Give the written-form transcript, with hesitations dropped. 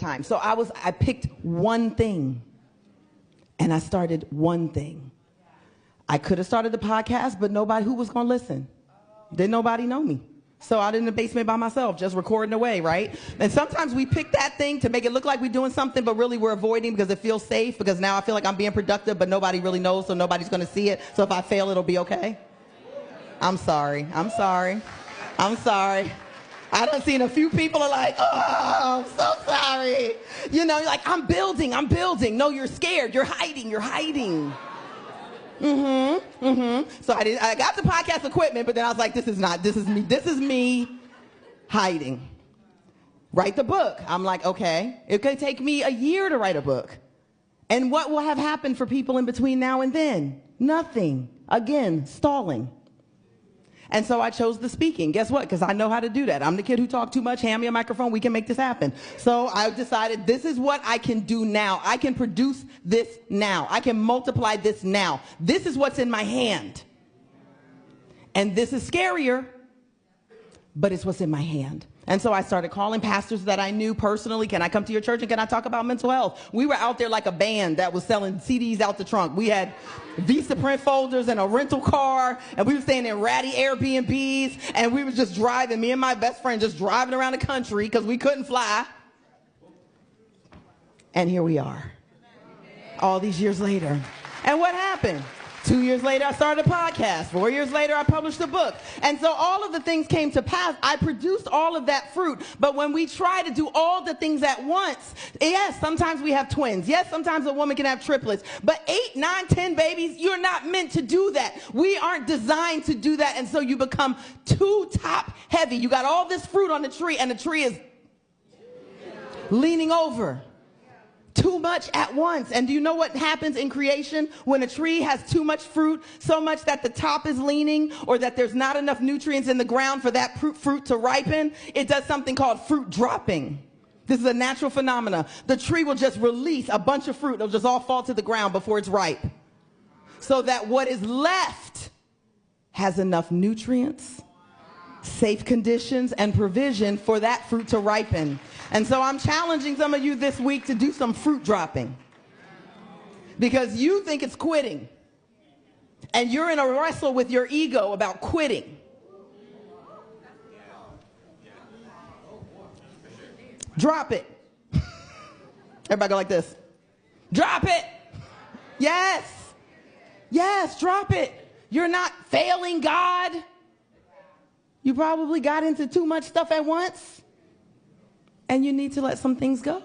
time. So I picked one thing and I started one thing. I could have started the podcast, but who was going to listen? Didn't nobody know me. So I was in the basement by myself, just recording away, right? And sometimes we pick that thing to make it look like we're doing something, but really we're avoiding because it feels safe, because now I feel like I'm being productive, but nobody really knows, so nobody's going to see it. So if I fail, it'll be okay. I'm sorry. I done seen a few people are like, oh, I'm so sorry. You know, you're like, I'm building. No, you're scared. You're hiding. So I got the podcast equipment, but then I was like, this is me hiding. Write the book. I'm like, okay, it could take me a year to write a book. And what will have happened for people in between now and then? Nothing. Again, stalling. And so I chose the speaking. Guess what? Because I know how to do that. I'm the kid who talked too much. Hand me a microphone. We can make this happen. So I decided this is what I can do now. I can produce this now. I can multiply this now. This is what's in my hand. And this is scarier, but it's what's in my hand. And so I started calling pastors that I knew personally. Can I come to your church and can I talk about mental health? We were out there like a band that was selling CDs out the trunk. We had Visa print folders and a rental car, and we were staying in ratty Airbnbs, and we were just driving, me and my best friend just driving around the country because we couldn't fly. And here we are, all these years later. And what happened? 2 years later, I started a podcast. 4 years later, I published a book. And so all of the things came to pass. I produced all of that fruit. But when we try to do all the things at once, yes, sometimes we have twins. Yes, sometimes a woman can have triplets. But 8, 9, 10 babies, you're not meant to do that. We aren't designed to do that. And so you become too top heavy. You got all this fruit on the tree, and the tree is leaning over. Too much at once. And do you know what happens in creation when a tree has too much fruit, so much that the top is leaning, or that there's not enough nutrients in the ground for that fruit to ripen? It does something called fruit dropping. This is a natural phenomenon. The tree will just release a bunch of fruit. It'll just all fall to the ground before it's ripe, so that what is left has enough nutrients, safe conditions, and provision for that fruit to ripen. And so I'm challenging some of you this week to do some fruit dropping, because you think it's quitting, and you're in a wrestle with your ego about quitting. Drop it. Everybody go like this. Drop it. Yes, drop it. You're not failing God. You probably got into too much stuff at once, and you need to let some things go.